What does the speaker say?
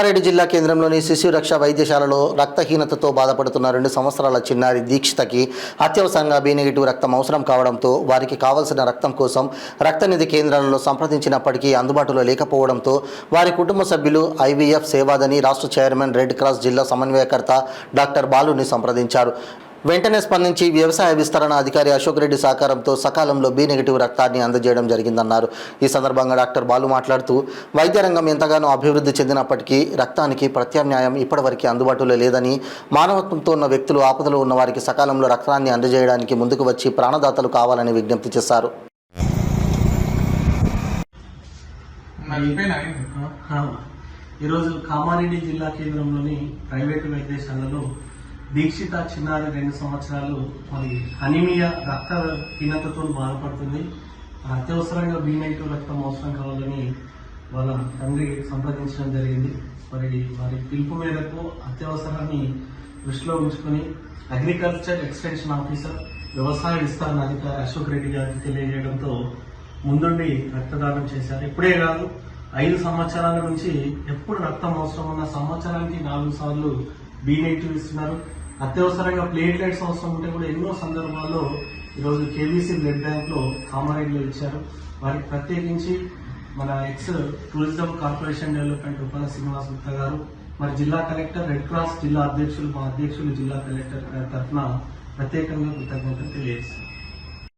కామారెడ్డి జిల్లా కేంద్రంలోని శిశు రక్ష వైద్యశాలలో రక్తహీనతతో బాధపడుతున్న 2 సంవత్సరాల చిన్నారి దీక్షితకి అత్యవసరంగా బి నెగిటివ్ రక్తం అవసరం కావడంతో వారికి కావలసిన రక్తం కోసం రక్తనిధి కేంద్రాలలో సంప్రదించినప్పటికీ అందుబాటులో లేకపోవడంతో వారి కుటుంబ సభ్యులు ఐవీఎఫ్ సేవాదని రాష్ట్ర చైర్మన్ రెడ్ క్రాస్ జిల్లా సమన్వయకర్త డాక్టర్ బాలుని సంప్రదించారు. వెంటనే స్పందించి వ్యవసాయ విస్తరణ అధికారి అశోక్ రెడ్డి సహకారంతో సకాలంలో బి నెగిటివ్ రక్తాన్ని అందజేయడం జరిగిందన్నారు. ఈ సందర్భంగా డాక్టర్ బాలు మాట్లాడుతూ వైద్య రంగం ఎంతగానో అభివృద్ధి చెందినప్పటికీ రక్తానికి ప్రత్యామ్నాయం ఇప్పటివరకు అందుబాటులో లేదని, మానవత్వంతో ఉన్న వ్యక్తులు ఆపదలో ఉన్న వారికి సకాలంలో రక్తాన్ని అందజేయడానికి ముందుకు వచ్చి ప్రాణదాతలు కావాలని విజ్ఞప్తి చేశారు. ఈరోజు కామారెడ్డి జిల్లా కేంద్రంలోని ప్రైవేటు వైద్యశాలలో దీక్షిత చిన్నారి 2 సంవత్సరాలు మరి అనీమియా రక్తహీనతతో బాధపడుతుంది. అత్యవసరంగా బి నెగిటివ్ రక్తం అవసరం కావాలని వాళ్ళ తండ్రి సంప్రదించడం జరిగింది. మరి వారి పిలుపు మేరకు అత్యవసరాన్ని దృష్టిలో ఉంచుకొని అగ్రికల్చర్ ఎక్స్టెన్షన్ ఆఫీసర్ వ్యవసాయ విస్తరణ అధికారి అశోక్ రెడ్డి గారికి తెలియజేయడంతో ముందుండి రక్తదానం చేశారు. ఇప్పుడే కాదు, 5 సంవత్సరాల నుంచి ఎప్పుడు రక్తం అవసరం ఉన్న సంవత్సరానికి 4 సార్లు బి నెగిటివ్ ఇస్తున్నారు. అత్యవసరంగా ప్లేట్లెట్స్ అవసరం ఉంటే కూడా ఎన్నో సందర్భాల్లో ఈరోజు కేబీసీ బ్లడ్ బ్యాంక్ లో కామారెడ్డిలో ఇచ్చారు. వారికి ప్రత్యేకించి మన tourism corporation development Uppal Srinivas Gupta గారు, మరి జిల్లా కలెక్టర్, రెడ్ క్రాస్ జిల్లా అధ్యక్షులు, మా అధ్యక్షులు జిల్లా కలెక్టర్ తరఫున ప్రత్యేకంగా కృతజ్ఞతలు తెలియజేస్తారు.